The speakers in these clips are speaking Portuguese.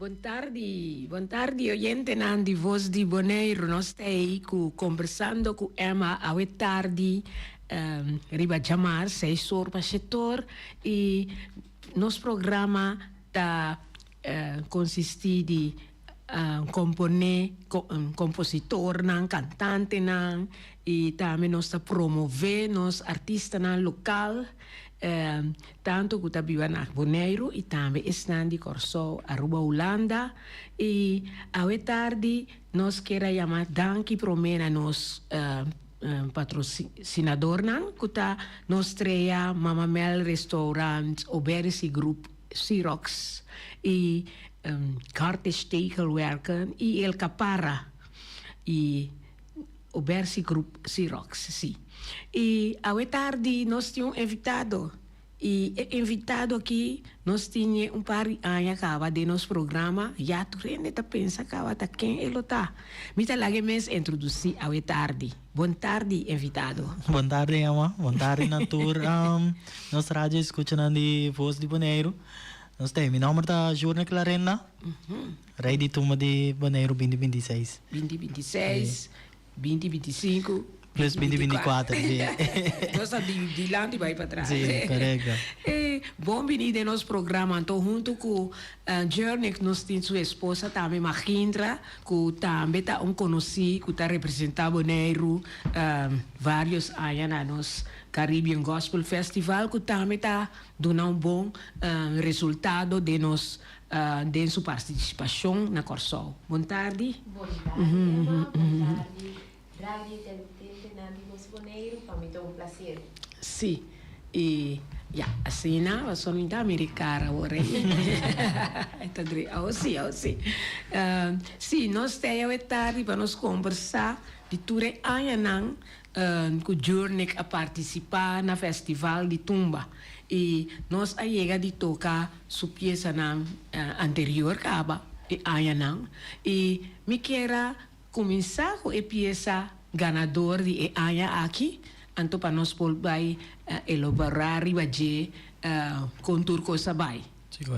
Buon tardi, oyente Nandi, voz di Bonaire, nós estamos conversando com Emma, a tarde, riba chamar, 6 horas para setor, e nosso programa está consistir de compositor, cantante, e também nós está promover nos artistas local, tanto que está vivendo na Bonaire e também estão de Corso, Aruba, Holanda, e a tarde nós queremos chamar danke promena nos patrocinador que está nos treia Mama Mel Restaurant, Obersi Group, Xerox e Kartestegelwerken e El Capara e Obersi Group Xerox, sim. E a tarde nós tínhamos invitado. E invitado aqui, nós tínhamos par de anos de nosso programa. Já tu ainda pensa que quem ele está. Me tá lá mesmo introduzir a tarde. Boa tarde, invitado. Boa tarde, Emma. Boa tarde, Natur. Nossa rádio escutando de Voz de Bonaire. Nós temos, meu nome é Júnior Clarena. Rei de Tumba de Bonaire 2026. 2026, 2025. Plus 2024. Nós estamos de lá e vai para trás. Sim, correto. Bom venir no nosso programa. Então, junto com Journey, nós temos sua esposa também, Mahindra, que também está conhecido, que está representando Bonaire vários anos nos Caribbean Gospel Festival, que também está dando bom resultado de sua participação na Corso. Boa tarde. Boa tarde, Emma. Boa tarde. Radio Nandi Voz Bonaire, para mim é um prazer. Sim, e assim, nós somos muito americanos agora. Sim. Sim, nós temos tarde para nos conversar de tudo anos que o Journey a participar no Festival de Tumba. E nós chegamos de tocar sua peça anterior, e me quero começar com a peça ganador de Aya aqui, então para nós poder elaborar e com turco sabai.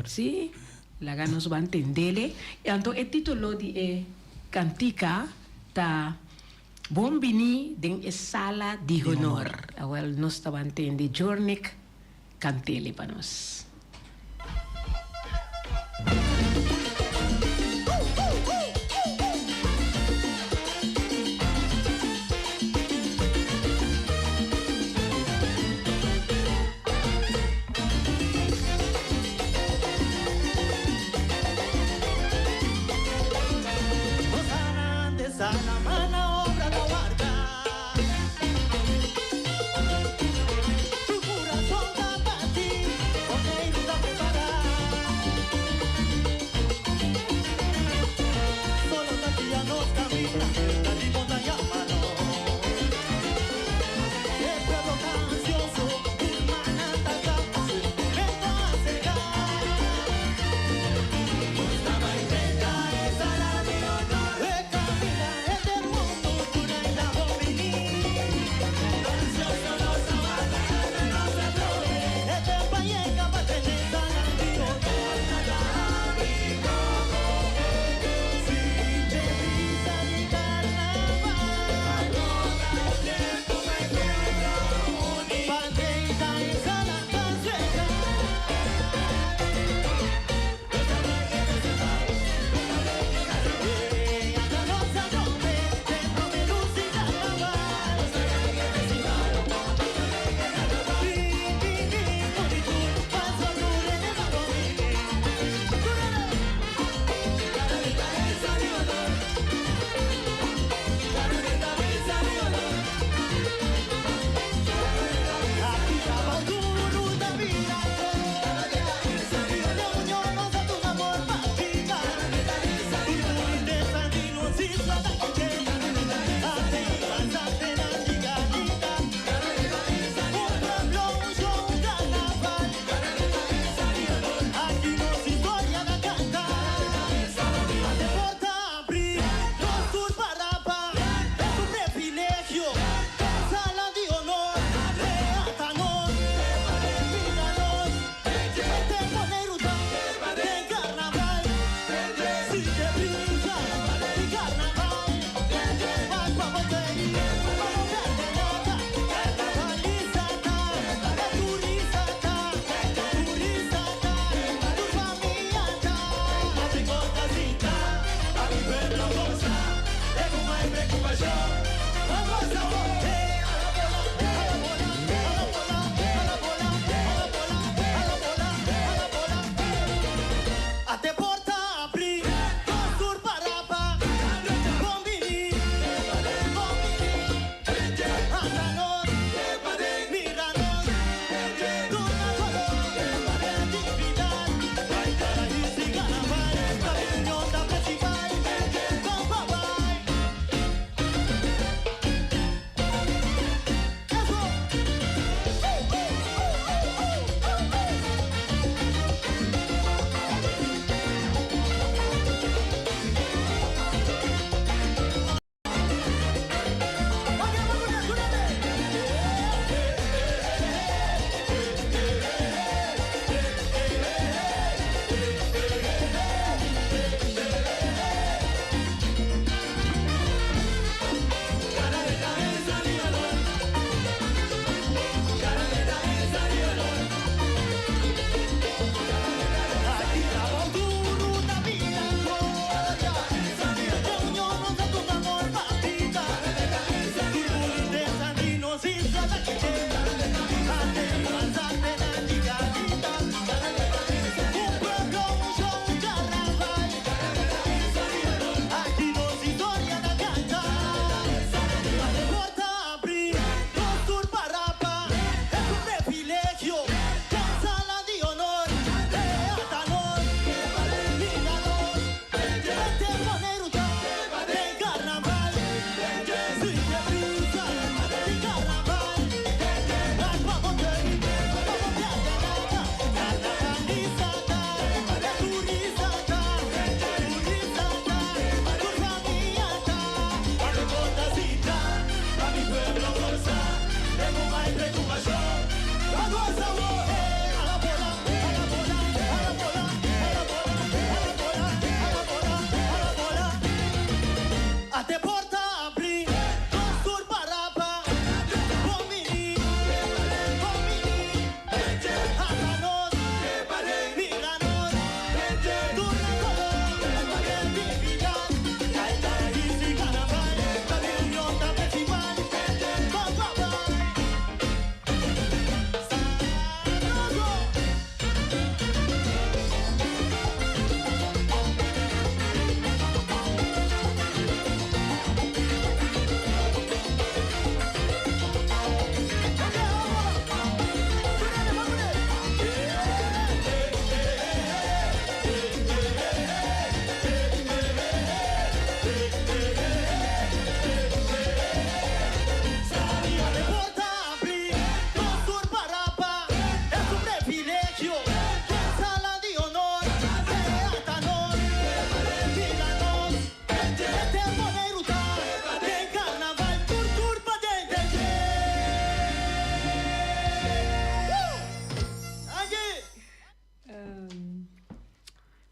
Sim, lá nós vamos entender. Então o título de cantica tá Bom Bini den sala de honor. Well, nós estamos entendendo Journey cantele para nós. Tu corazón va para ti,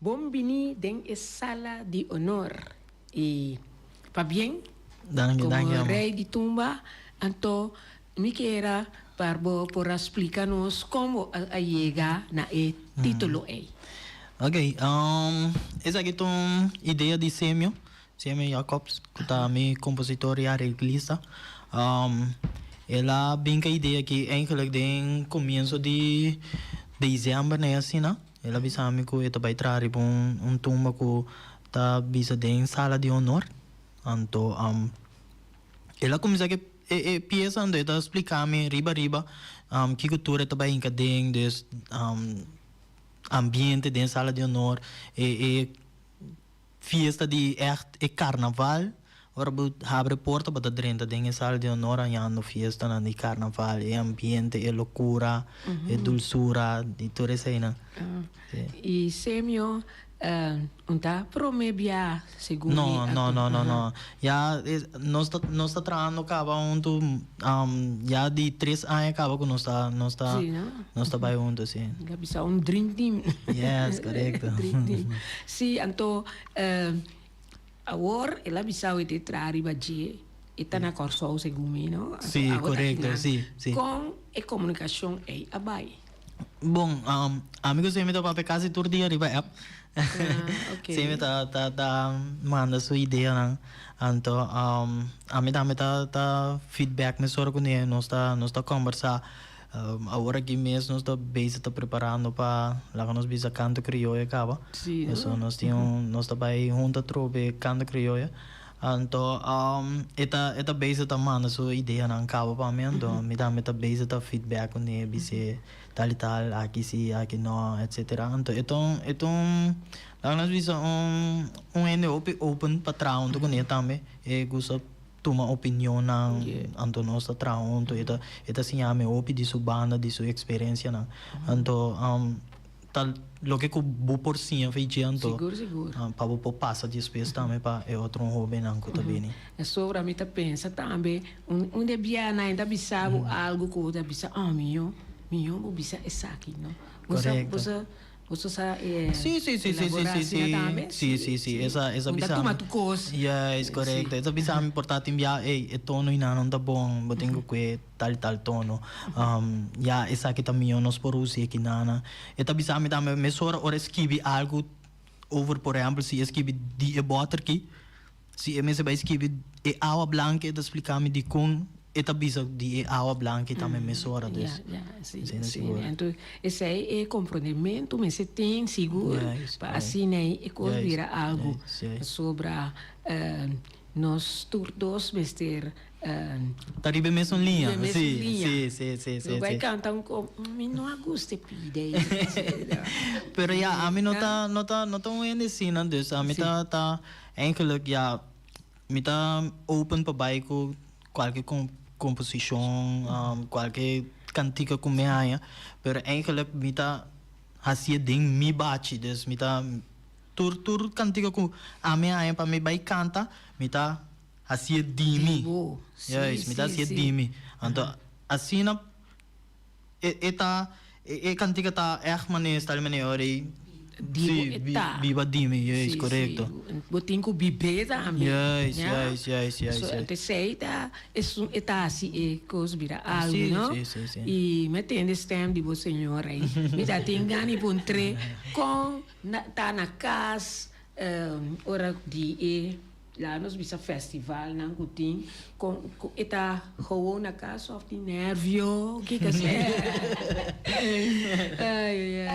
Bombini den es sala de honor. E, pa bien, Dank je, como dank je, amor. rei de tumba, então, me queira para por explicar-nos como a chega na e título aí. Ok, essa aqui é uma ideia de Semio Jacobs, que é meu compositor e arreglista. Ela bem que a ideia que eigenlijk den começo de dezembro, né, assim, né? Ela bisa me que ela vai trazer tumba que tá bisa den sala de honor. Então, ela começa que peça onde ela explica-me riba, que cultura ela vai encadear, dus, ambiente de sala de honor fiesta de echt carnaval ora abre porta para dentro de sala de honor no fiesta de carnaval ambiente loucura dulzura de tudo isso aí, né? E Semio, unta promebia segundo No. Ya nós está trabalhando acaba já de 3 anos acaba que nós está vai junto, sim. Bisa dream team. Yes, correcto. Dream team. Sim, então agora ela bisa o te trari baje eta na corso segundo, no? Sim, correcto, sim. Com a comunicação aí abai. Bom, amigos, sempre tá para casa todo dia riba app. Okay. Sempre tá manda sua ideia, né? Então, a mim também tá feedback me só com ele, nós tá conversar. Agora que mês nós tá base tá preparando para lá que nós bisa canto crioulo acaba. Sim. Então nós tá vai junto trobe canto crioulo. Então, esta base tá manda sua ideia na acaba para mim, então me dá meta base tá feedback com ele, bise tal e tal, aqui sim, aqui não, etc. Então, lá nós bisa ende open para trás, então com ele também, gosta toma opinião na então nós tá trabalhando, eta sim a me opi de sua banda, de sua experiência, na, então tal lo que vou por sim feijando Seguro. para vou passa depois também para outro hobby não que também. É sobre a mim tá pensa também onde bia na ainda bisabo algo que outra bisa minho vou bisa essa aqui, não? Você sabe Sim. Essa bisa. Toma tu coisa. Yes, correto. Essa bisa é importante enviar, tono e não tá bom, botengo que tal tono. Essa aqui também nós por usar aqui nana. Essa bisa me também me sora ora escrever algo over, por exemplo, se escrever de butter aqui, se me se vai escrever água branca, ela explicar-me de com esta bisa de água branca também me sora des. Sim. Então, esse aí é comprometimento, mas você tem seguro para assim né e convira algo sobre nós todos vestir tá ribe mesmo linha. Sim. Vai cantar não gosto pide. Pero a mim não tá assim, né? Dus a mim tá eigenlijk me tá open para baixo qualquer composição, qualquer cantiga com me haya, pero eigenlijk me tá assim ding me bate, dus me tá tur cantiga com a me haya para me vai canta, me tá assim dimi. Yes, me tá assim dimi. Então assim na cantiga tá maneira tal maneira ori viva dimi, yes, correto. Botin com bibeza também. Yes. So, te sei tá assim coisa vira algo, não? Sim. E me tem esse tempo de você senhora aí. Me tá tengani por tre com tá na casa hora de lá nos bisa festival na Gutin com eta hoe na casa of de nervio que é ai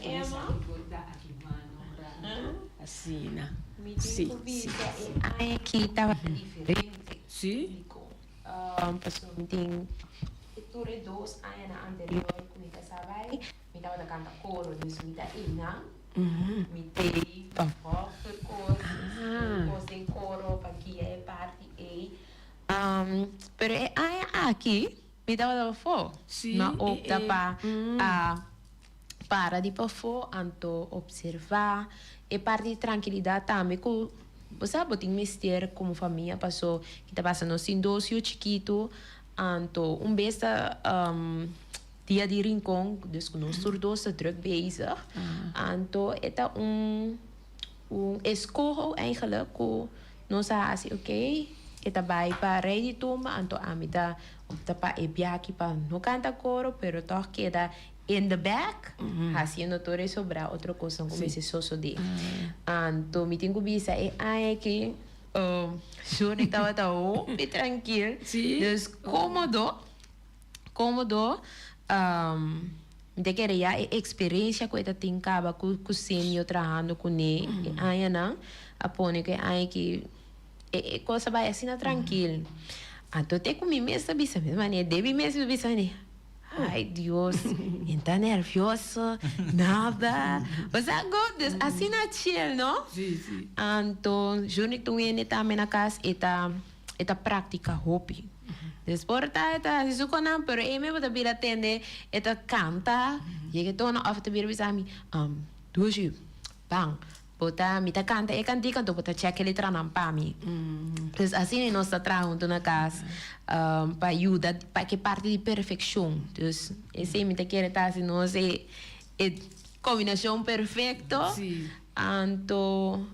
Emma? assim na Sim. Aqui estava diferente. Sim. Pessoal, tem tudo dois anos anterior, como que sabe, me estava cantando coro, disso me tá ina, me tem foto coro, tem coro para que é parte pero aqui me dava fo, na opta para de fo, anto observar e parte de tranquilidade também com você botar mistério como família passou que está passando assim doce chiquito anto besta dia de rincón, dus com nós surdos druk bezig. Anto, eta escojo eigenlijk, ko nós assim, ok, eta vai para ready toma, anto amida, opta pa ebiaki pa no canta coro, pero toch queda in the back, haciendo todo eso para otra cosa como ese soso de. Anto, mi tengo visa que yo estaba tan tranquilo, Sí. dus cómodo, de que ya experiência que eu tenho acaba com o senhor trabalhando com ele, aí não, apone que aí que coisa vai assim tranquilo. Então tem comigo mesmo bisa, maneira deve mesmo bisa né. Ai Deus, está nervioso, nada. Você gosta assim na chill, não? Sim. Então, junto com ele também na casa, eta prática hobby. Depois tá isso com não, pero ele mesmo também atende, eta canta, e que todo af te vir bisa mi, dois bang, bota mi ta canta, canto bota check ele tranam pa mi. Então assim nós está trabalhando na casa, para ajudar, para que parte de perfeição. Então esse me te quer tá assim nós é combinação perfeita. Sim. Então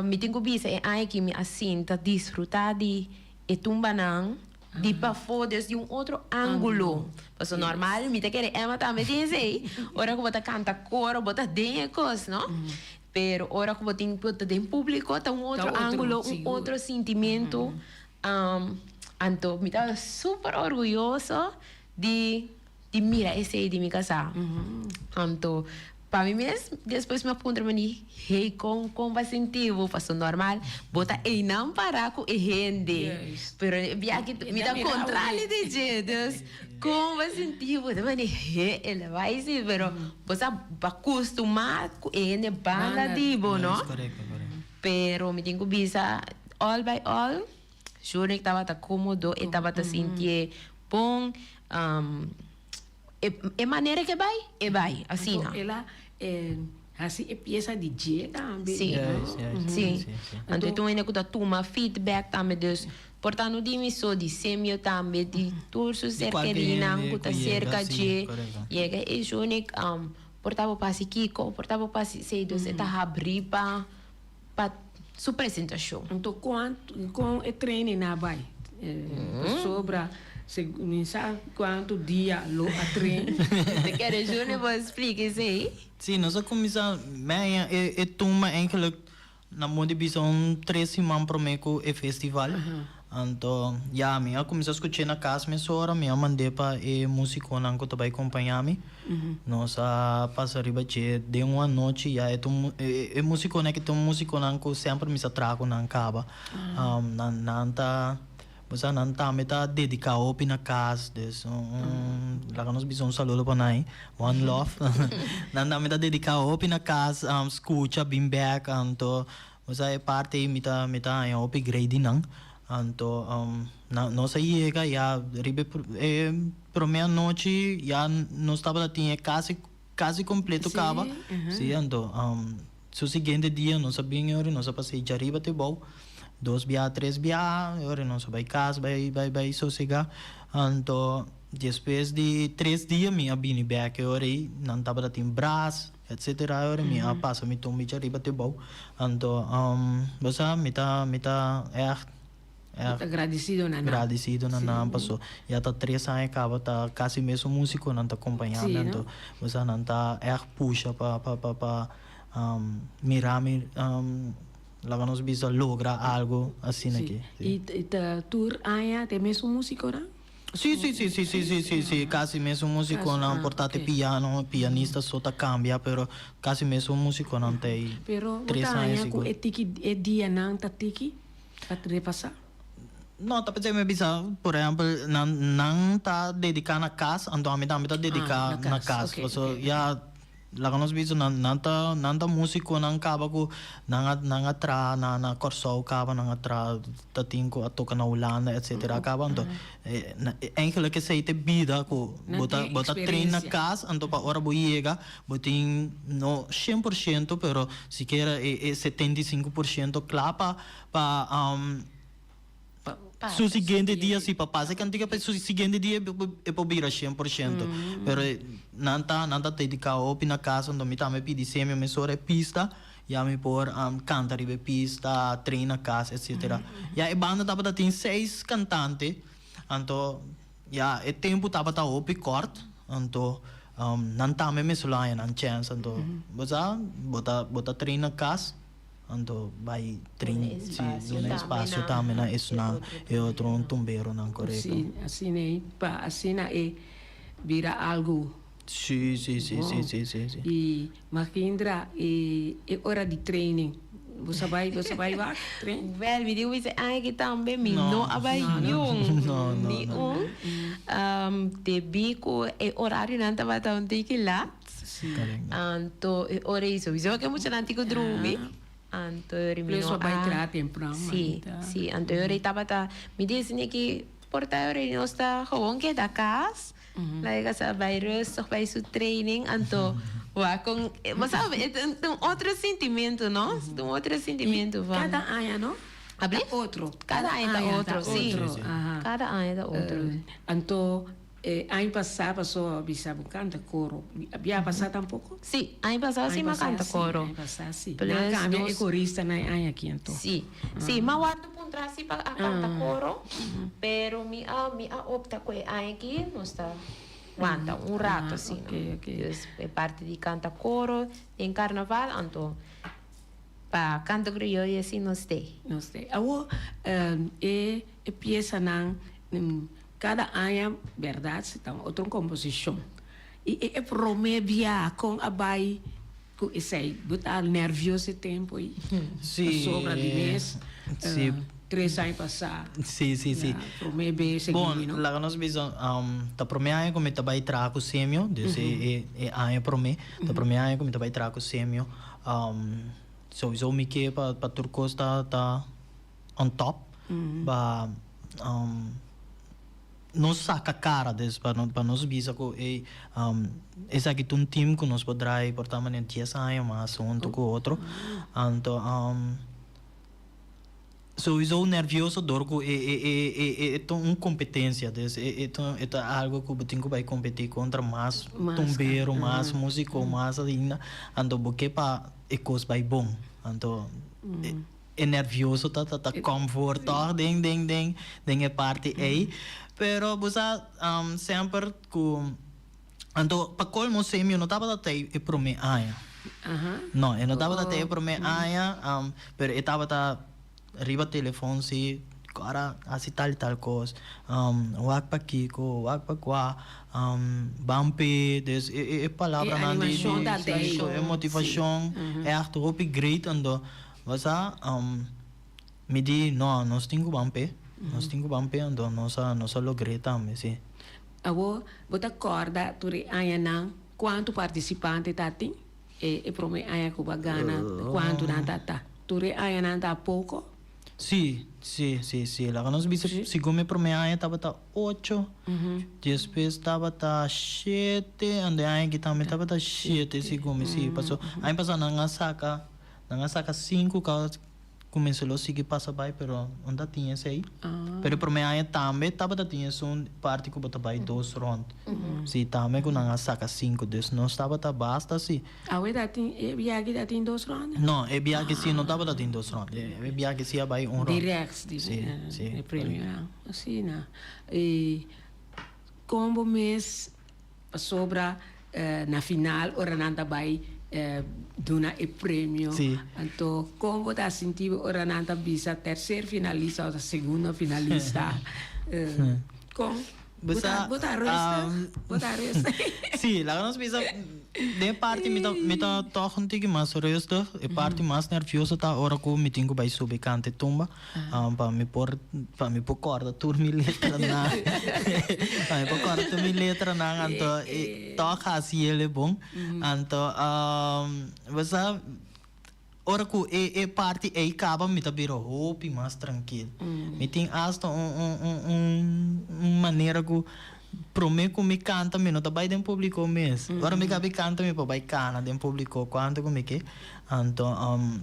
me tenho bisa é aí que me assim tá desfrutar de tumbanang de para fora de outro ângulo. Porque normal, me te quer Emma também tem aí. Ora que bota canta coro, bota dentro coisa, não? Pero ora que bota dentro público, tá outro ângulo, outro sentimento. Então, me tá super orgulhoso de mirar esse aí de minha casa. Então, para mim mesmo, depois me aponta para mim, hey, com vai sentir, vou fazer normal, bota e não parar com e rende. Yes. Pero via que me dá contrário de jeito, com vai sentir, vou dar mani, ele vai sim, pero você vai acostumar com ele banda dibo, não? Correcto. Pero me tenho visa all by all, juro que estava cómodo, e estava sentir bom, é maneira que vai, assim, Então, ela assim é peça de dia também. Sim. Sim. Então, tu ainda que toma feedback também, dus, portanto, de mim só de semio também, de turso cerca de não, que cerca de, chega e único, portava para si Kiko, portava para si sei, dus, tá abrir para sua apresentação. Então, com o treino na vai, sobra sabe quanto dia lo a treino. Você quer Júnior, vou explicar isso aí? Sim, nós começamos, mas é toma eigenlijk na mode bison 3 semanas para mim com o festival. Então, já minha começou a escutar na casa, minha hora minha mandei para o músico não que também acompanhar-me. Nós passamos de uma noite já é músico né que tem músico não que sempre me trago na caba. Você não está me tá dedicado ao na casa, dus lá nós precisamos saludo para nós, one love. Não está me tá dedicado ao na casa, escuta bem back, então você é parte me tá upgrade não, então nós aí já ribe para meia noite já nós estava tinha quase completo cava, sim, então o seguinte dia nós sabíamos nós passei de arriba até bom. 2 via, 3 via, agora não só vai casa, vai sossegar. Então, depois de 3 dias, minha bini back, agora aí, não estava dando braço, etc. Agora minha passa, me toma de arriba até bom. Então, você me tá agradecido na agradecido na passou. Já está 3 anos acaba tá quase mesmo músico não tá acompanhando, então você não tá puxa para mirar lá nós bisa logra algo assim aqui. E tour aí tem mesmo músico, não? Sim, quase mesmo músico não, portanto pianista só tá cambia, pero quase mesmo músico não tem. Pero botanya com etiki dia não tá tiki para repassar. Não, tá pensando bisa, por exemplo, não tá dedicado na casa, então a mim tá dedicado na casa, porque já lá nós vimos nanta músico não acaba com não atra na corso acaba não atra tatinco a toca na Holanda etc acaba então eigenlijk que sei te vida com bota treino na casa então para hora boiega botin no 100% pero se quer 75% clapa para Su seguinte dia se papasa que antiga su seguinte dia é para virar 100%. Pero nanta dedicar op na casa onde me também pedi semi me sora pista já me por cantar ribe pista treina casa etc. Já a banda tava tem 6 cantantes. Então já é tempo tava tá op corto. Então não também me solaia não chance então bota treina casa. Ando vai trin no espaço também na isso na é outro tumbeiro não correto. Assim é vira algo. Sim. E Makindra é hora de training. Você vai treinar? Wel, me digo isso aí também me não abai não. De bico é horário não tava tão lá. Então é hora isso. Isso que é muito antigo dormir. Plus vai entrar temprano. Sim. Então eu estava me dizendo que porta eu não está gewoon que da casa. Lá casa vai rustig vai seu training. Então com mas sabe é outro sentimento, não? Um outro sentimento. Cada ano, não? Outro. Cada ano é outro, sim. Cada ano é outro. Então ano passado só bisabo canta coro. Havia passado tampouco? Sim, ano passado sim, mas canta coro. Ano passado sim. Não é corista na ano aqui então. Sim, mas o outro ponto assim para canta coro, pero mi opta com ano aqui não está. Aguanta rato assim. É parte de canta coro em carnaval, então para canta crioulo assim não sei. Não sei. Agora é peça não cada ano, verdade, está outra composição. E é promevia com a bai, com esse botar nervioso tempo e sobra de mês. 3 anos passados. Sim. Promeve seguindo. Bom, lá nós vimos, tá promete como tá vai trago sêmio, desse é ano promete, tá promete como tá vai trago sêmio. So isso me que para turcos tá on top, ba não saca cara desse para nós bisa ko esse aqui um time que nós podrai portar maneira 10 anos mas um com outro então so isso nervioso dorco é uma competência desse é algo que eu tenho que vai competir contra mais tombeiro mais músico mais ainda então porque para é coisa vai bom então é nervioso tá confortável ding é parte aí pero busa sempre com então para colmo semi não tava até e pro me aia não eu não tava até pro me aia pero eu tava riba telefone se cara assim tal coisa wak pa kiko wak pa qua bampe des é palavra não é motivação é arte hopi great ando busa me di não nós tinha bampe nós temos bampe ando nós logrei também sim. Agora bota corda turi aya não quanto participante tá tem e prome aya que bagana quanto não tá turi aya não tá pouco. Sim. Lá nós vimos segundo prome aya tava tá 8. Depois tava tá 7 ande aya que também tava tá 7 segundo sim passou aí passou na saca 5 começou a seguir passa vai pero onde tinha esse aí pero por mim aí também tava tinha um parte que bota vai 2 round se também com não saca 5 des não estava tá basta se a ueda tem viagem da tem 2 round não é viagem se não tava tem 2 round é viagem se vai round direct sim é prêmio assim na e como mês sobra na final ora nada vai dona e prêmio. Então, como está sentindo ora nanta bisa terceiro finalista ou segunda finalista? Com botar resta. Sim, lá nós bisa de parte me tá tochen tige mais resta, e parte mais nerviosa tá ora com me tingo vai subir cante tumba, para me por corda turmi letra na. Para me por corda turmi letra na, então toca assim ele bom. Então você ora com e parte e acaba me tá biro hope mais tranquilo. Me tem hasta maneira que prometo me canta me não tá bem dentro público mesmo. Agora me cabe canta me para vai cana dentro público quanto como que então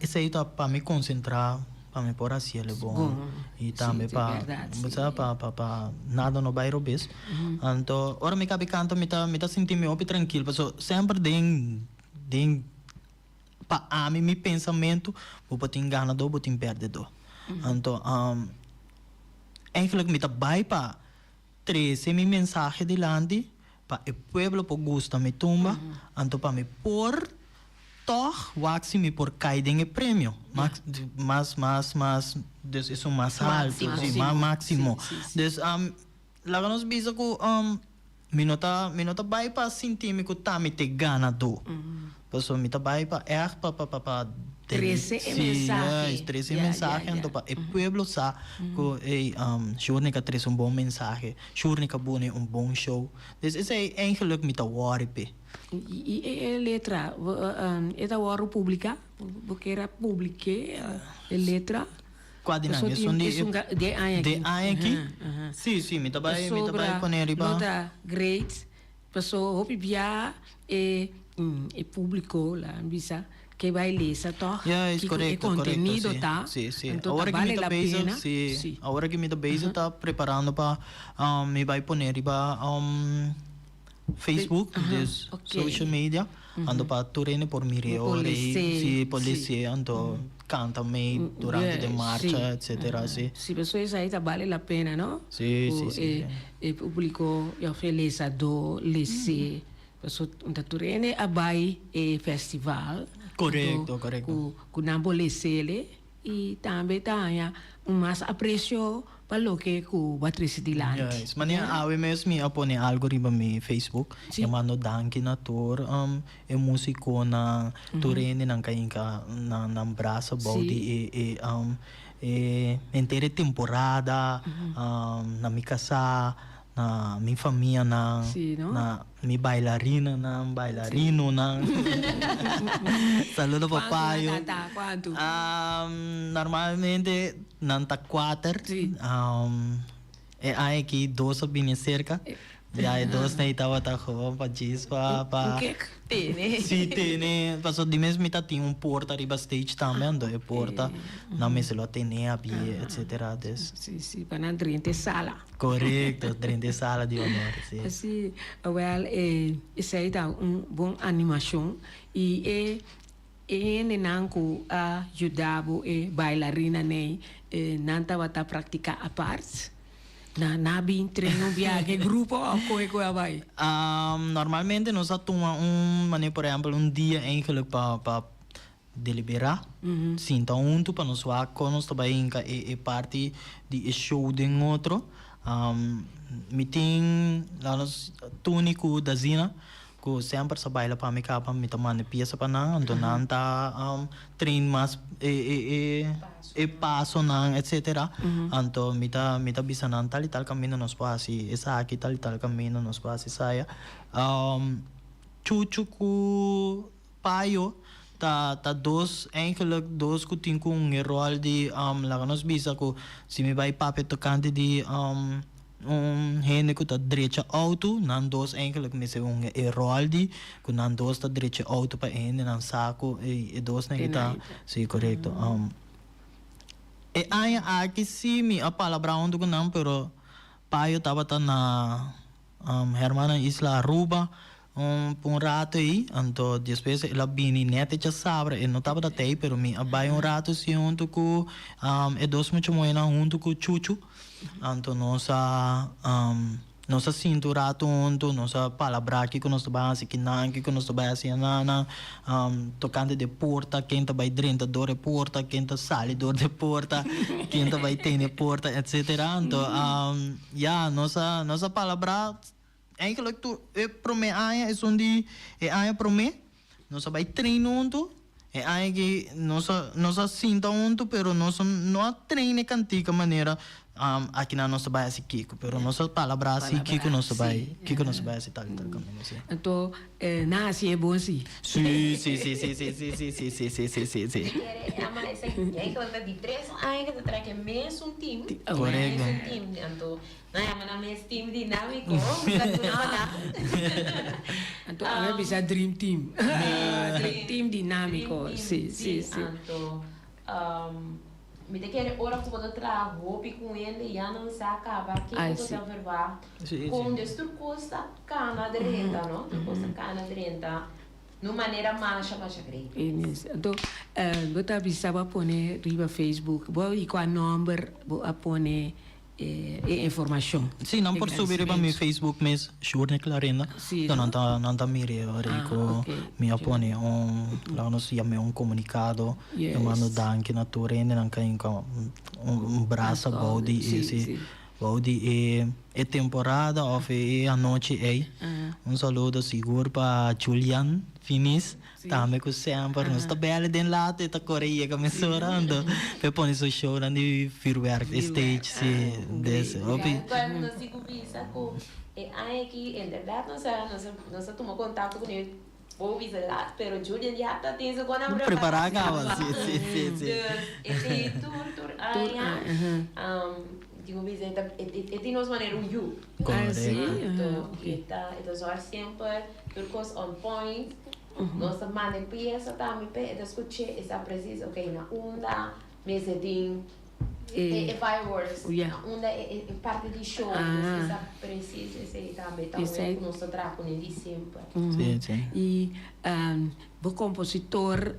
esse aí tá para me concentrar para me por assim ele bom. Bom. E também Sim, para é verdade, você para nada no bairro bis. Então, ora me cabe canta me tá sentir me opi tranquilo, porque sempre tem pa a mim meu pensamento, vou botar enganador, vou botar perdedor. Então, eigenlijk me tá vai para 13 mi mensagem delante para o pueblo por gusta me tumba, então para me por toch waxi me por cair em prêmio, mas dus isso mais alto, sim, máximo. Dus lá nós bisa ko minota vai para sentir me que tá me te ganador. Pessoal me tá vai para para 13 mensaje. 13 mensaje, então para o pueblo sa que Jurnica traz bom mensagem, Jurnica bone bom show. Dus is eigenlijk me tá worry pe. E letra, é da hora pública, porque era pública, letra. Quase não, isso de aqui. Sim, me tá vai poner riba. Nota great, pessoa opibia e público lá, bisa que vai ler essa toh, que contenido correcto, tá. Sim. Então Agora que vale me tá a pena. sim. Agora que me tá base tá preparando para me vai poner riba Facebook, dus social media, ando para turene por miriore, si policia, ando canta me durante de marcha, etc. Se pessoas aí tá vale a pena, não? Sim. E público eu feliz a do lese, pessoa da turene abai e festival. Correcto. Com nambo lesele e também tá mais aprecio para o que o batriz de lá. Yes, mania awe mesmo me apone algo riba me Facebook, chamando Danki na tour, e músico na turene nang kainka na braça body e inteira temporada, na mi casa, na mi família na mi bailarina na bailarino na saludo papayo. Quanto? Normalmente nanta 4. E aí que 2 bem cerca. E aí 2 na itawa ta ko pa gis pa. Tene. Sim, tene. Paso di mesmo mita tem porta riba stage também, ando e porta na mesa lo tene abi, etc. Sim, para não drinte sala. Correcto, drinte sala de honor, sim. Assim, isso aí tá bom animação e nenanco ajudava bailarina né nanta vata praticar a parte. Na bin treino viagem grupo ou coisa vai? Normalmente nós atuamos por exemplo, dia eigenlijk para deliberar. Sim, então para nós nós também é parte de show de outro. Meeting lá nós túnico da zina. Ko sempre sa baila pa mi kapa mi tamane pieza pa na ando nanta train mas paso nang etc. Anto mita bisa nan tal camino nos pasi esa aquí tal camino nos pasi saya chuchu ku payo ta dos eigenlijk dos ku tinku rol di la nos bisa ko si mi vai pape tocante di hene ko ta direita auto nan dos eigenlijk mese roldi ko nan dos ta direita auto pa hene nan saco e dos na kita sì corretto e aya aqui si mi a palavra onde ko nan pero paio tava ta na hermana Isla Aruba por rato aí então depois ela bini nete já sabe e não tava da tei pero mi abai rato si junto com e dos muito moena junto com chuchu então nossa cintura tonto nossa palavra aqui com nossa base que não que com nossa base nana tocando de porta quem tá vai dentro de porta quem tá sai de porta quem tá vai ter porta etc então nossa palavra eigenlijk tu prome aya is onde aya prome nossa vai treino onto aya que nossa sinta onto pero nossa não treine cantica maneira aqui na nossa baia se kiko pero nossa palavra se kiko nossa baia kiko nossa baia se tal caminho sim então nasce é bom sim sim mas aí que ela de 3 aí que traz que mesmo team correto então não é team dinâmico então a bisa dream team team dinâmico sim então me te quer ora que pode trabalhar roupa com ele já não se acaba que pode observar com destru costa cana de renta não costa cana de renta no maneira marcha grande então bota bisaba pone riba Facebook bo e com a number bo a pone informação sim não por subir para meu Facebook mesmo Journée Clarenda então não tá mire rico me apone lá nós chama comunicado eu mando danke na torrente não cai braço body esse body é temporada ou é a noite saludo seguro para Julian Finis também com sempre nós tá bela dentro lá tá Coreia começando para pôr isso show lá de firework stage se desse quando nós digo visa com aí aqui em verdade nós tomamos contato com ele vou visitar pero Julian já tá tendo agora preparar a cava sim esse tour aí digo visita e nós maneira you então só sempre turcos on point nossa mãe peça também pe escuche essa precisa ok na onda mesedin fireworks na onda é parte do show essa precisa esse também nosso trabalho de sempre sim e o compositor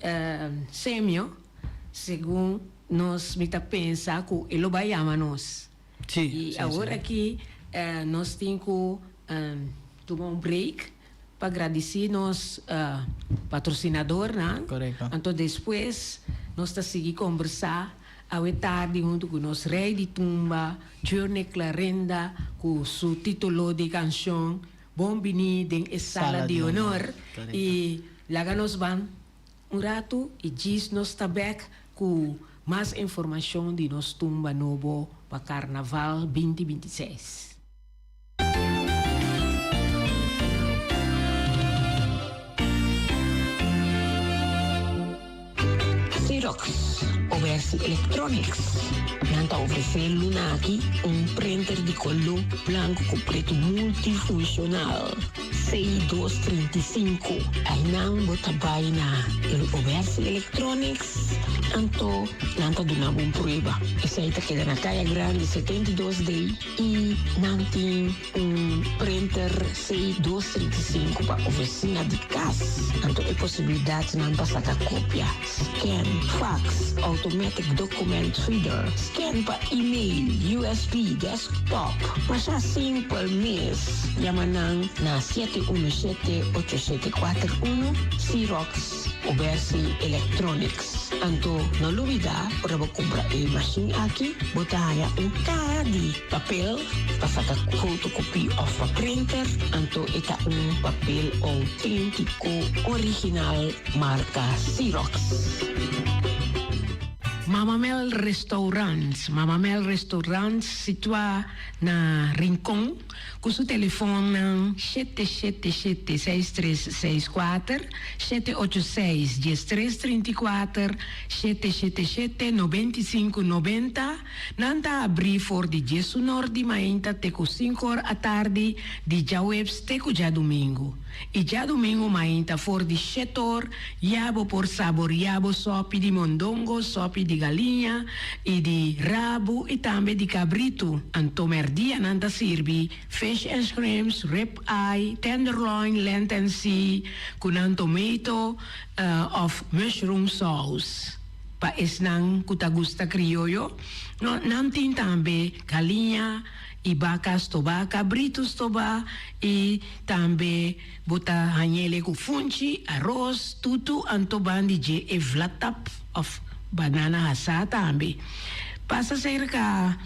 Semio segundo nós me tá pensa que ele vai chamar nós e agora aqui nós temos que tomar break para agradecer nos patrocinador, né? Correto. Então depois nós tá seguir conversar à tarde junto com nos rei de tumba, Journée Clarenda, com seu título de canção Bom Venir em Sala de Honor e lá nos van rato e diz nos tá back com mais informação de nos tumba novo para Carnaval 2026. Xerox, Oversi Electronics. Nanta oferecendo aqui printer de color branco com preto multifuncional. C235. Aí não bota baina. Ele Oversi Electronics. Nanta duna prova. Essa aí tá queda na caia grande 72D e não tem printer C235 para oficina de casa. Então é possibilidade de não passar a cópia. Scan, fax, automatic document reader, scan para e-mail, USB, desktop. Mas assim por mês, yamanang na 717-8741 Xerox Oversi Electronics. Anto na lubida para comprar a machine aqui, botar cara de papel para fazer photocopy of a printer. Anto ita papel autêntico original marca Xerox. Mama Mel Restaurants situa na Rincon com seu telefone 777-6364 786-1334 777-9590 Nanta abrir for de Jesus Norte Mainta teco 5 horas à tarde de já webs teco já domingo e já domingo Mainta for de setor yabo por sabor yabo sopi de mondongo sopi de galinha e de rabo e também de cabrito. Antomerdia nanta sirvi fish and shrimps, rib eye, tenderloin, lenten sea, con tomato of mushroom sauce. Pa esnang kutagusta criollo, no nantin tambe galinha e vacas toba, cabritos toba e também bota hanhele com funchi, arroz, tutu antoban de e vlatap of banana hasa tambe. Passa cerca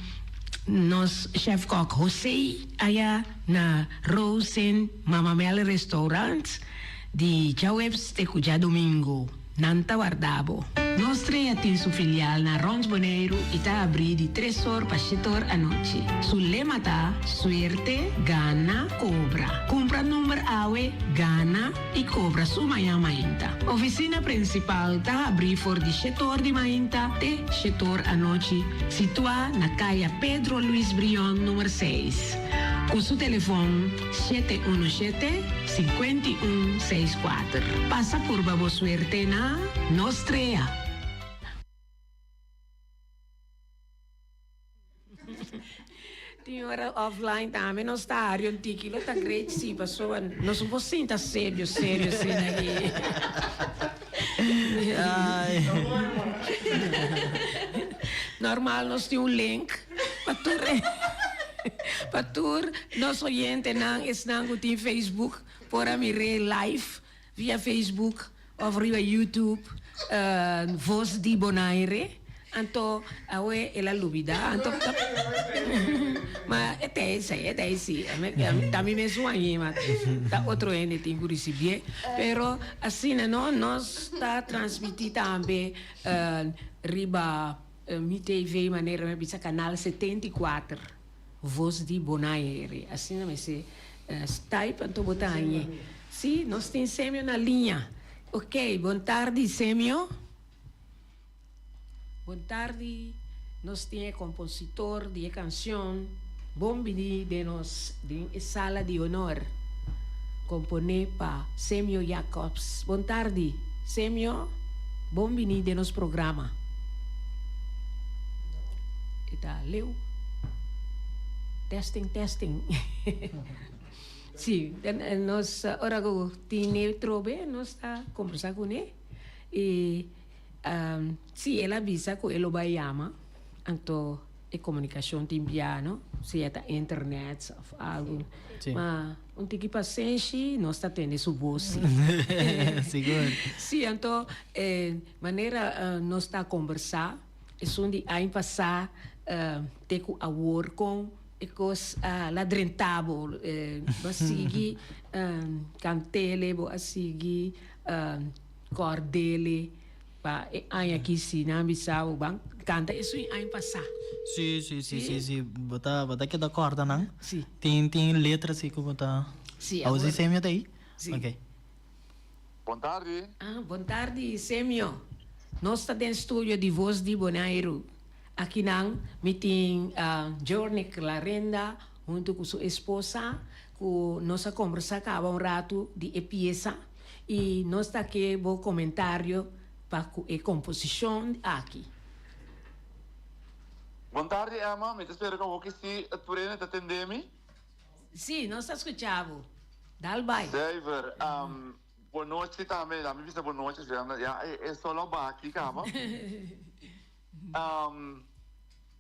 nos chef kok Jose aya na Rosen Mama Mel Restaurants di Jawebs te cuja domingo nanta guardabo. Nostre atin su filial na Rons Boneiro ita abri di 3 horas pa 7 horas a noche. Su lema ta suerte, gana, cobra. Compra número awe, gana e cobra su maya mainta. Oficina principal ta abri for di 7 horas di mainta te 7 horas a noche. Situa na caia Pedro Luis Brion número 6. Com seu telefone 717-5164. Passa por Babo Suerte na Nostrea. senhora offline também não está a um tiquilo, está great, sim, passou, não sou você, está sério, assim, aqui. Ai. Normal, nós temos link para tu, nosso oyente, não, estão no Facebook, para mirar live via Facebook ou via YouTube, Voz di Bonaire. Anto, awe ela lubida, anto, mas até sim, também me suanhe, mas tá outro ene tem que receber, pero assim não, nós está transmitindo também riba mi TV maneira me bisa canal 74, Voz di Bonaire, assim não me se Skype anto botar aí, sim, nós tem Semio na linha, ok, boa tarde Semio. Boa tarde, nós temos compositor de canção, bombini de nós, de sala de honor, compone para Semio Jacobs. Boa tarde, Semio, bombini de nosso programa. Eta leu. Testing. Sim, nós ora go tine trobe, nós está conversando com ele e se ela avisa que ela vai chamar, então é comunicação timbiano, se é da internet ou algo, mas um tipo de paciência nós está tendo sua voz. Seguro. Sim, então maneira nós está conversar, é onde aí passar ter que awar com ecos ladrentabo, basigi cantele, basigi cordele. Pa ai aqui sim, na Bissau, bang canta isso em passar. Sim. Bota que da corda, não? Sim. Tem letras assim como tá. Sim. A você Semio daí? Sim. Ok. Boa tarde. Boa tarde, Semio. Nós está dentro do estúdio de Voz di Bonaire. Aqui não, meeting Journey Clarenda, junto com sua esposa, com nossa conversa acaba rato de pieza e nós está aqui bom comentário para a composição aqui. Boa tarde, Emma. Me espero que você se atendendo está atendendo. Sim, nós está escutando. Dal vai. David, boa noite também. A minha vista boa noite. Já é só lá aqui, calma.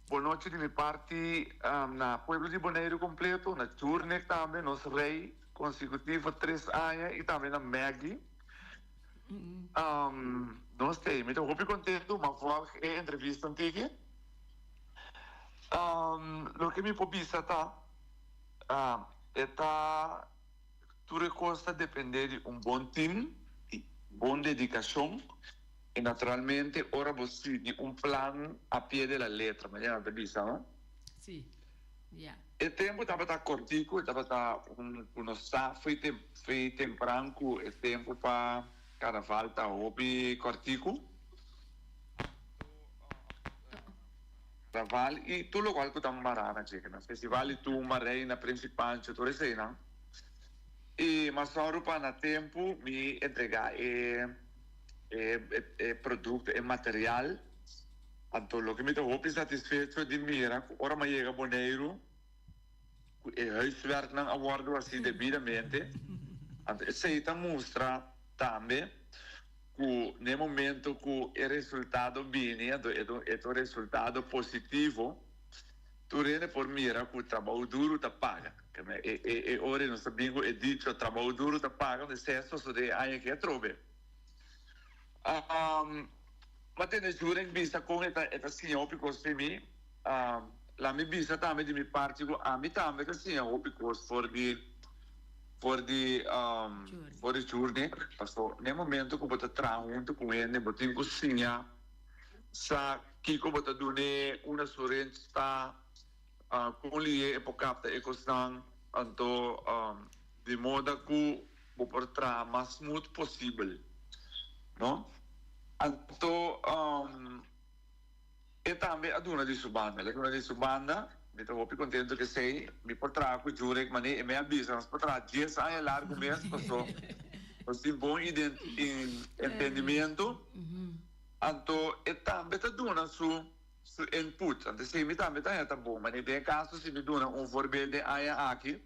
Boa noite de minha parte na Pueblo de Bonaire completo, na Journey também, nosso rei consecutivo 3 anos e também na Maggie. Nós temos, então, muito contente, mas foi a entrevista antiga. O que me pobisa é tudo costa depender de bom time, boa dedicação e, naturalmente, ora você de plano a pé da letra, mas é uma beleza, não? Sim, já. O tempo estava cortico, estava um staff, foi temprano, o tempo para carnaval está hobby cortico. Carnaval e tudo o qual que estamos marana, chica, no festival e tu marei na principal, tudo isso aí, não? E mas só para na tempo me entregar produto, material. Então, o que me deu hobby satisfeito de mira, ora me chega Bonaire, huiswerk não abordo assim devidamente. Então, isso aí mostra também que no momento que o resultado vem, é o resultado positivo, tu rende por mira que o trabalho duro te paga. E ora nós sabemos que dito o trabalho duro te paga, o excesso de aí que trove. Mas tem jura que vista com esta senhora porque mim, lá me vista também de minha parte, a mim também que senhora porque for the journey, passo no momento que você trabalha junto com ele, você tem cozinha, sa que como você dune uma sorrente está com ele época da ecosistema, então de modo que você trabalha mais smooth possível, não? Então e também a duna de subanda, me estou muito contente que sei, me portará com o júri, mas me avisa, mas portará 10 anos largo mesmo, passou, tem bom entendimento, então e também a duna su input. Antes se mi também tá bom, mas nesse caso se me dona voorbeeld de aya aqui,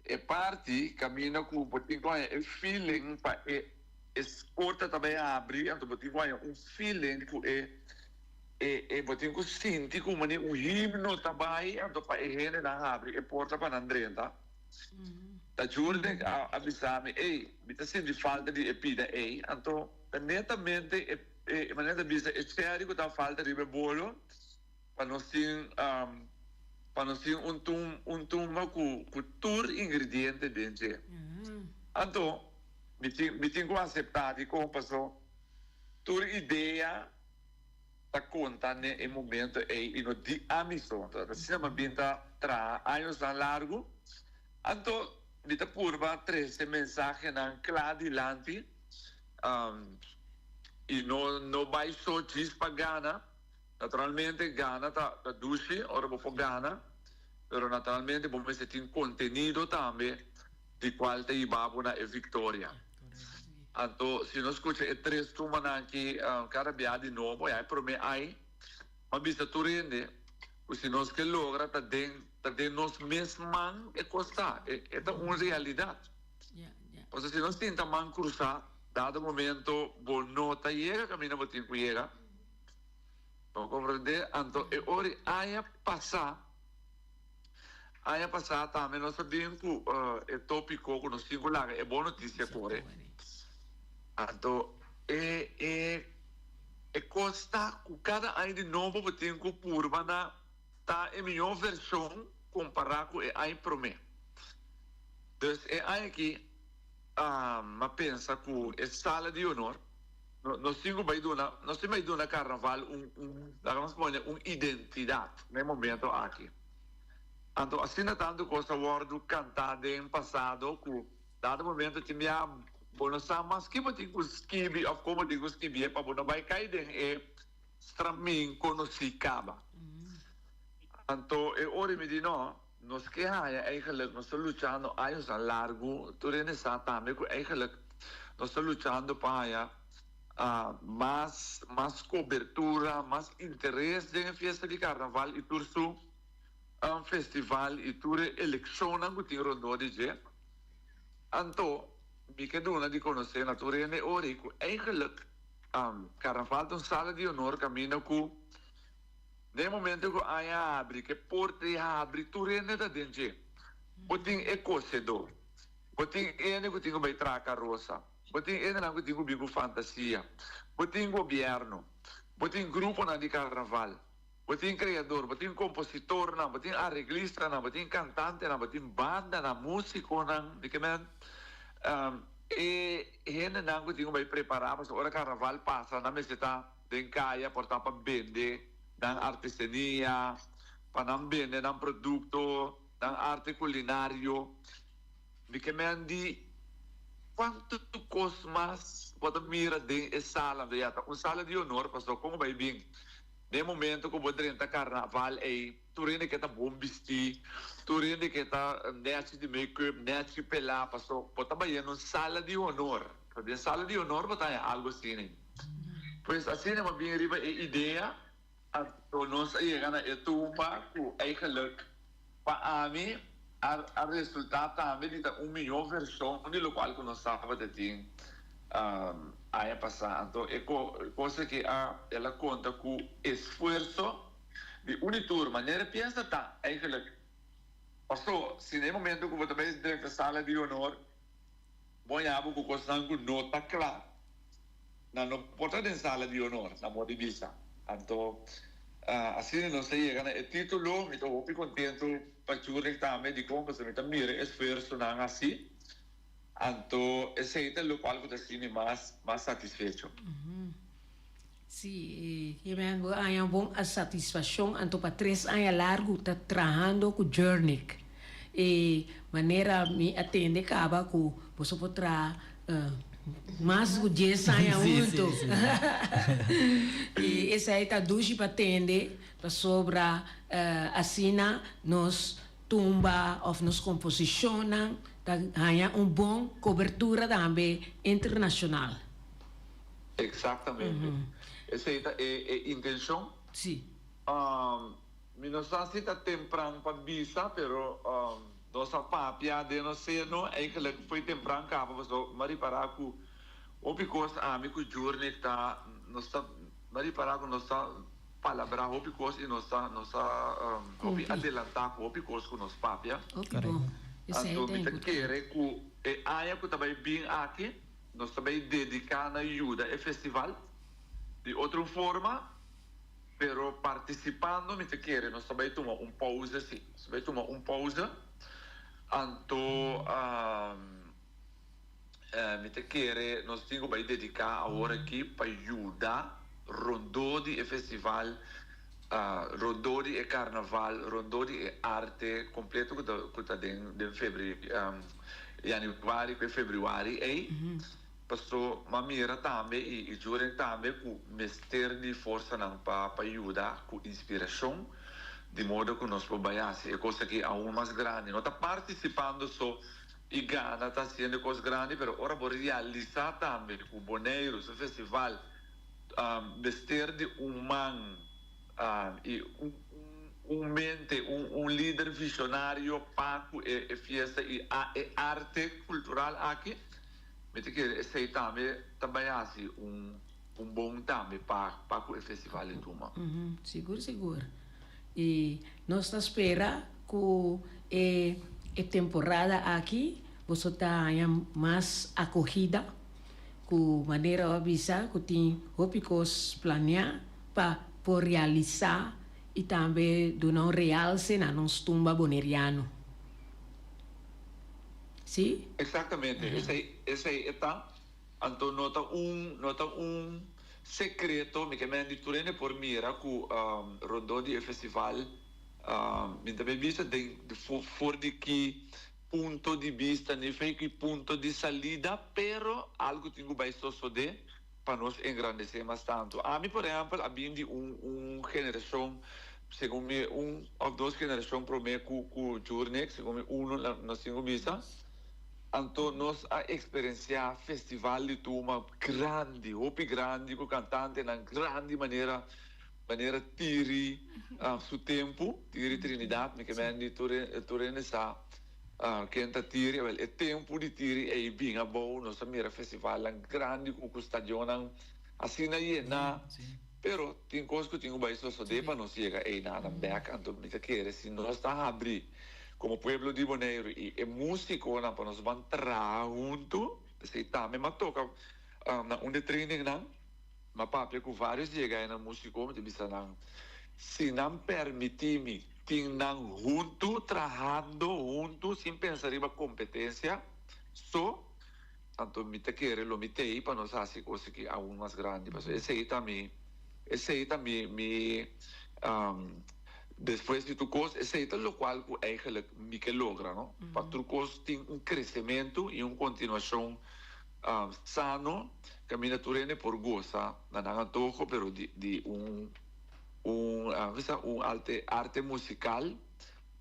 e parte caminha com botinho é feeling para exporta também abre, então botinho é feeling que botinho que sente como himno também, então para ele na abre e porta para Andrenta. Da giorni avvisami, mi sta sentendo falta di epida, então netamente maneira bisa é sério que tá falta de bolo para nós ter tum com tur ingrediente dentro. Então me tenho aceitar de como passou tur ideia da conta no momento e no di amison, assim uma binta tra anos a largo. Então mi ta purva 13 mensagem na claro diante e não vai só diz para Ghana. Naturalmente Ghana tá dushi ora vou Ghana, pero naturalmente vamos ter conteúdo também de qual te ibabuna e Victoria. Então se nós escuta é 3 turmas aqui cada dia de novo aí para mim aí mas vista turende se nós que logra tá de nós mesmos é costa é uma realidade. Porque se nós tentamos cruzar dado momento bom nota chega caminho botinho chega não compreender então é hora aí passar também nós sabemos que é tópico que nós singular é boa notícia corre então é costa que cada ano de novo botinho purva na tá a melhor versão comparado com a aí promê. Então é aí que mas pensa que é sala de honor nós temos vai dar carnaval uma identidade no momento aqui. Então assim tanto coisa wordo cantada em passado que dado momento tinha bonos mas que botinho skibi of como digo skibi para bono vai cair é stramin conhecicaba. Então, ora me diz, nós que eigenlijk nós estamos lutando anos a largo, tu nessa também que eigenlijk nós estamos lutando para mais cobertura, mais interesse na festa de carnaval e tudo festival e tudo eleição que tem rondo de dia. Então, me quedo de conhecer na turene ora que eigenlijk carnaval tem sala de honor caminho com no momento que a abre, que porta abre, tu rende da dentro. Botin é cocedor. Botin é que tem que trazer carroça. Botin é que tem que bigo fantasia. Botin governo. Botin grupo na de carnaval. Botin criador, botin compositor, botin arreglista, botin cantante, botin banda, músico, de que men e não que tem que preparar para hora carnaval passa na meseta de caia portar para vender dan artesania, panam bene, dan produto, dan arte culinario. Di que me andi, quanto cosmas, quanto mira de sala de yata, sala de honor, pastor, como vai bem. De momento que vou dentro carnaval, tu rende que tá bom vestir, tu rende que tá nete de make-up, nete de pelar, pastor, pode vai no sala de honor. Porque sala de honor pode algo assim. Pois assim é uma bem riba ideia. Então, nós chegamos a tumba que eigenlijk para mim a resultado também de uma melhor versão de lo qual que nós estávamos tendo aí passar. Então, é coisa que ela conta com esforço de unitur, maneira pensa tá eigenlijk. Passou, se no momento que você vai dentro da sala de honor, bom abo que coisa que nota clara, não pode ter sala de honor, na moda vista. Então, assim não sei, o título, me estou muito contente para jurar também de como você me está mirando esforço não assim. Então, esse é o qual eu estou mais satisfeito. Sim, eu tenho uma boa satisfação, então para 3 anos largo está trabalhando com Journey. E maneira me atende acaba com você pode mas o dia sai muito. E esse aí está doce para atender, para sobra assina, nos tumba, ou nos composiciona, ganha bom cobertura também internacional. Exatamente. Essa é a intenção. Sim. Mi non sa se tá temprano para visa, pero nossa papia de não sei não é que foi temprano cá para você mari para ku o because amigo journey tá nossa mari para ku nossa palavra o because e nossa opi adelantar o because ku nossa papia. Ok, bom. Isso aí Então tem me que querer ku e aya ku também bem aqui nós também dedicar na ajuda e festival de outra forma. Pero participando, mi te quiere, nós também tomar pausa, sim. Nós também tomar pausa. Então, mi te quiere, nós temos que dedicar a hora aqui para ajudar Rondônia e festival, Rondônia e carnaval, Rondônia e arte completo que está de fevereiro, januário e fevereiro, passou uma mira também e jurem também com mestre de força não para ajudar com inspiração de modo que nós podemos é coisa que aún mais grande não está participando só e gana está sendo coisa grande mas ora vou realizar também com boneiros o festival mestre de man e mente líder visionário para e festa e arte cultural aqui. Mas que sei também assim bom também para o festival de Tuma. Seguro. E nós estamos esperando que a temporada aqui você tenha mais acolhida, com maneira de avisar que tem ópicos planear para realizar e também do não realce na nossa tumba boneriano. Sim? Exatamente. Esse aí está. Então, nota secreto, me que me inditurene por mira que Rondônia Festival, me também vista de for de que ponto de vista, nem foi que ponto de salida, pero algo tenho bem de para nós engrandecer mais tanto. A mim, por exemplo, a mim de geração, segundo me, ou duas gerações para mim com Journey, segundo me, nós temos vista. Então, nós a experienciar festival de turma grande, com cantante na grande maneira tiri su tempo, tiri Trinidad, me que me andi turene sa kenta tiri, é tempo de tiri e bem a bom, nós a mira festival grande com stadion assim na iena, pero tem coisa que tenho baixo só de para nós chegar aí na back, então me quer se nós está abrir como pueblo de Bonaire e músico na para nós vamos entrar junto se tá me toca na training não mas papo com vários chegar na músico me bisa não se não permitir-me tem não junto trabalhando junto sem pensar em competência só então me te querer lo me tei para nós fazer coisa que aún mais grande mas esse aí também me depois de tu coisa, esse é o qual eigenlijk me que logra, não? Para tu coisa tem crescimento e continuação sano, caminha turene por goza, na antojo, pero de arte musical,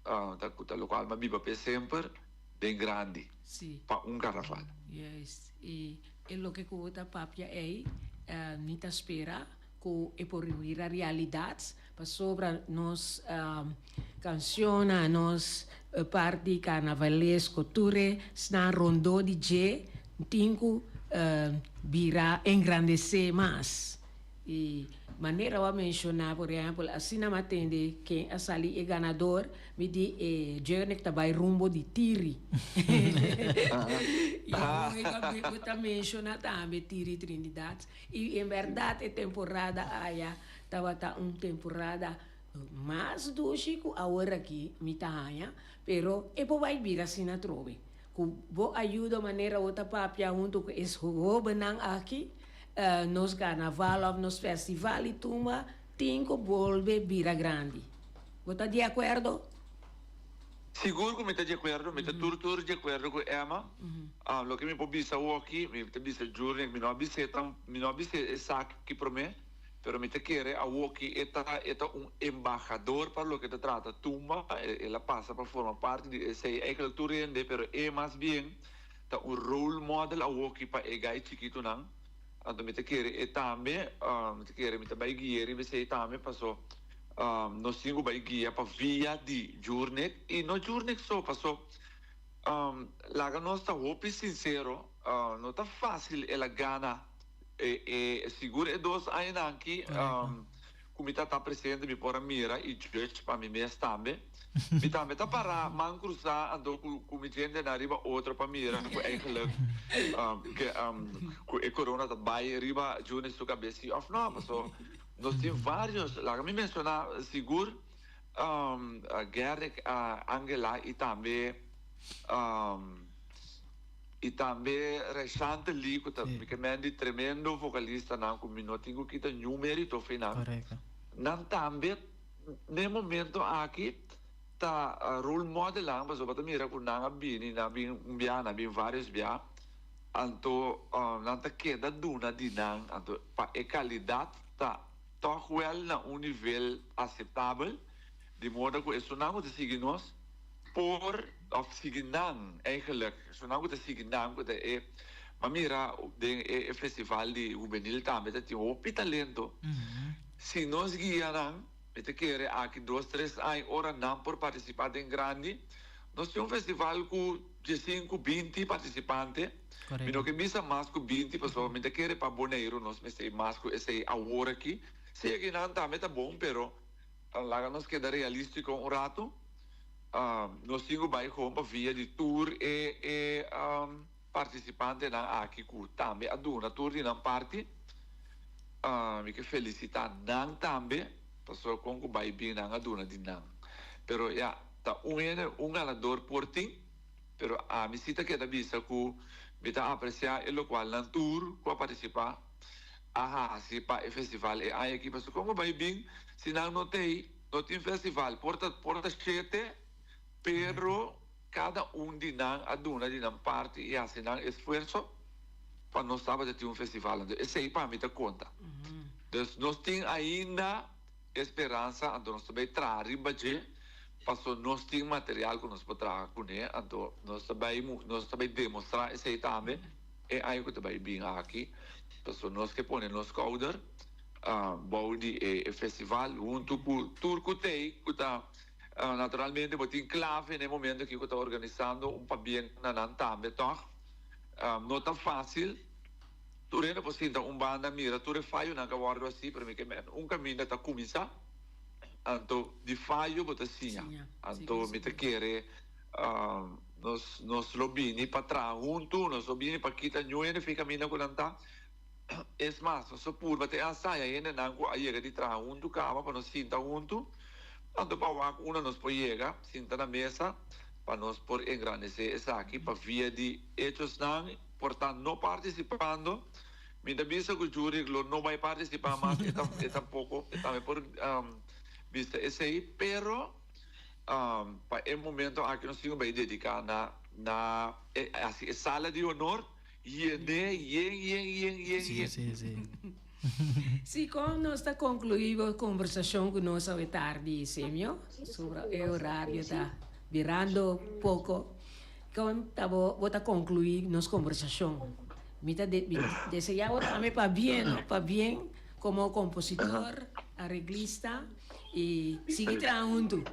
da lo qual me viva sempre bem grande, para carnaval. Yes, e lo que conta papia é, nita espera, que por a realidade, para sobre nos canções, nos parte carnavalesco, ture, na rondô de G, tingo virá engrandecer mais. E maneira eu mencionar, por exemplo, assim não atende que a sali é ganador, me di journey que vai rumbo de tiri. E eu também mencionar também tiri Trinidad. E em verdade a temporada aí estava temporada mais doce que agora aqui me tá aí, pero e vai vir assim na trove. Vou ajuda maneira outra papia junto com esse jogo benang aqui. Nos carnaval, nos festival e turma, tem que volver vira grande. Você está de acordo? Seguro que me está de acordo, me está tudo de acordo com Emma. Lo que me pode dizer aqui, me pode dizer Journey, me não dizer saque que para mim, pero me te quer a aqui é embaixador para o que te trata. Tumba, ela passa para formar parte de esse é que tu rende, pero é mais bem tá role model a aqui para egai chiquito não. Anto mi te kere e tame, mi te kere mi te bai gieri, mi sei tame passo no singo bai gia pa via di giornet e no giornet so passo laga nostra hopi sincero, non sta facile e la gana e sicuro e dos ai anche come sta presente mi porta mira i judge pa mi me stambe mi tambe ta para man cruza ando come gente na riba outro pa mira ku eigenlijk que e corona ta bai riba giune su cabesi of no passo nós tem vários lá me menciona seguro Gerrit Angela e também e também recente que também é tremendo vocalista não com minutinho que tem número to final não também no momento aqui tá role model lá mas eu mira com nanga bini na bin biana bin vários bia anto não tá queda duna de nang anto pa e qualidade tá toch wel na nível aceitável de modo que isso não te sigue nós por of siginang eigenlijk so nou te siginang ko de mamira de festival di juvenil tambe te hopi talento se nós guiarão te querer aqui 2-3 ai ora não por participar em grande nós temos festival com 15-20 participantes mino que misa mais com 20 pessoas me te querer para boneiro nós me sei mais com esse agora aqui se aqui não tambe tá bom pero lá nós queda realístico um rato nós temos vai para via de tour e participante na aqui que também a duna tour de na parte me que felicitar não também passou com que vai bem na duna de não pero já tá ganador por ti pero a me cita que da vista que me tá apreciar e lo qual na tour para participar se para o festival e aí aqui passou com que vai bem se não tem festival porta 7 pero cada de nós aduna de nós parte e assim nós esforço para nós sábado ter festival então esse aí para mim tá conta então nós tem ainda esperança então nós também trazer budget para nós tem material que nós podemos com ele então nós também demonstrar esse aí também e aí que também bem aqui então nós que põe nos coder body e festival junto com turco tem que tá naturalmente vou ter clave no momento que eu estou organizando bem na também toch não tá fácil tu renda por cima banda mira tu falho na guardo assim para mim que caminho tá começar então de falho vou assim então me te querer nos lobini para trás junto nos lobini para quitar nhoene fica caminho com lanta es mais só por bater a saia ainda não com a chega de trás junto cama para nos sentar junto então para nos pode chegar sentar na mesa para nos por engrandecer essa aqui para via de hechos não portanto não participando me da vista que o júri não vai participar mais e tampouco também por vista esse aí pero para o momento aqui nós temos vai dedicar na assim sala de honor sim. Sim, como nós está concluído a conversação que nós hoje tarde semio sobre o horário está virando pouco, como tá vou concluir nossa conversação. Me tá desejar também para bem como compositor, arreglista e seguir trabalhando.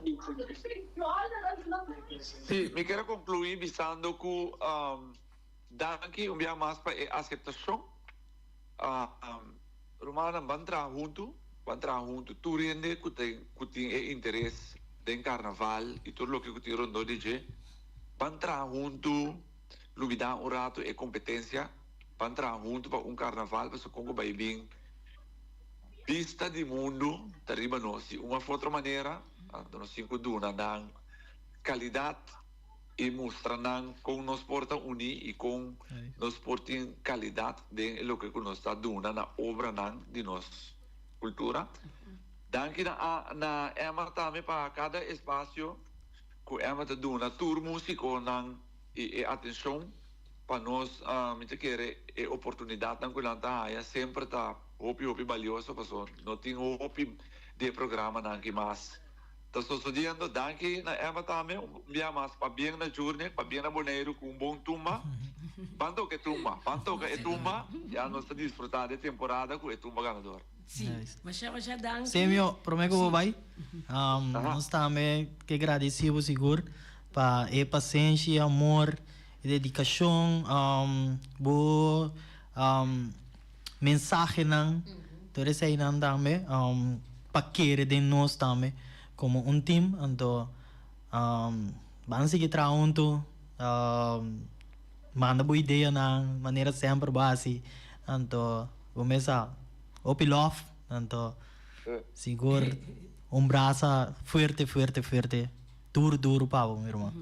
Sim, me quero concluir dizendo que daqui dia mais para a aceitação. Romana van trabalhar junto, tu rende que tem interesse em carnaval e tudo o que tem rondo DJ, van trabalhar junto, luvidar rato e competência, van trabalhar junto para carnaval, para Congo vai bem, vista de mundo, arriba nós, uma outra maneira, nós cinco duna, dan qualidade e mostrando com nos porta unir e com nos porta qualidade de lo que nos está dando na obra de nossa cultura. Danke na Emma também para cada espaço que Emma está dando tour músico e atenção para nós me querer e oportunidade na cultura sempre está hopi valioso para nós não tem hopi de programa que mais Então, estou dizendo, danke na Emma também, minha mas para bem na journey, para bem na boneiro com bom tumba. Panto que é tumba, já nós estamos desfrutando de temporada com o tumba ganador. Sim, mas já dá. Semio, prometo que vai. Nós também que agradecemos seguro para a paciência, amor, e dedicação, boa mensagem não. Todo isso aí não também, para querer de nós também como um time, então vamos seguir trabalhando, manda boa ideia na maneira sempre base, então vamos a Open love, então, seguro, braço forte, duro, pavo, meu irmão.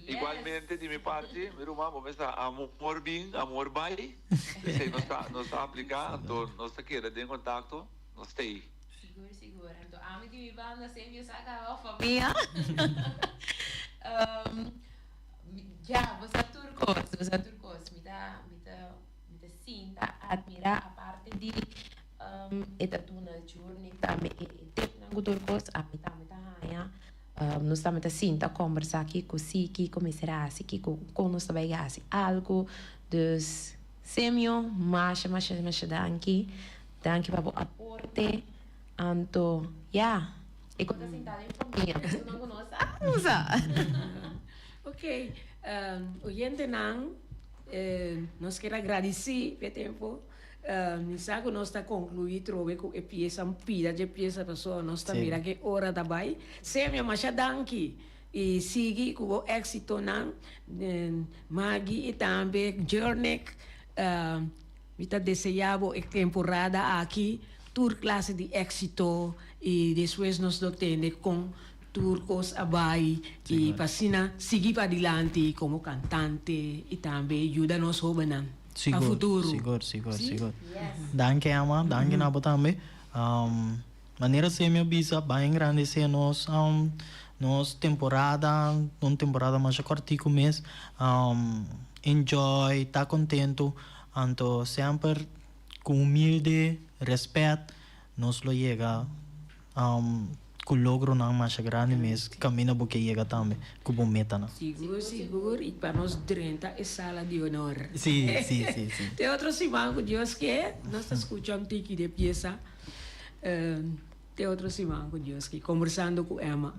Igualmente, de minha parte, meu irmão, vamos a amor bem, amor bem. Se nós está aplicando, então, nós está querendo em contato, nós está aí. Seguro. Então, a mim de minha banda, sempre eu saco a família. Já, você é turcos, me dá sinta admirar a parte de etatuna journey também tempo turcos a mim haya nós estamos sinta conversar aqui com Siki começar aqui com nós também assim algo dos semio mas danke para o aporte anto já e quando sentada em família você não conhece Ok, oyente não, nós queremos agradecer pelo tempo. Nisago nós está concluído trove com a peça pida de peça pessoa nós está mira que hora da bai. Semia macha danki e sigue com o êxito não, Maggie e também Journey. Mita desejamos a temporada aqui, tour classe de êxito e depois nós temos com turcos abai e passina seguir para adiante como cantante e também ajuda-nos a futuro. Seguro. Danke, Ama. Danke, Nabo também. Maneira ser minha bisa, bem grande ser nos temporada, uma temporada mais curta mês. Enjoy, tá contento. Então, sempre com humilde, respeito, nos lo chega. Com logro não mais grande mês, caminho porque chega também, com bom meta. Seguro, e para nós 30 é sala de honor. Sim. Tem outro simão que Deus quer, nós escutamos tiki de peça. Tem outro simão que Deus quer, conversando com Emma.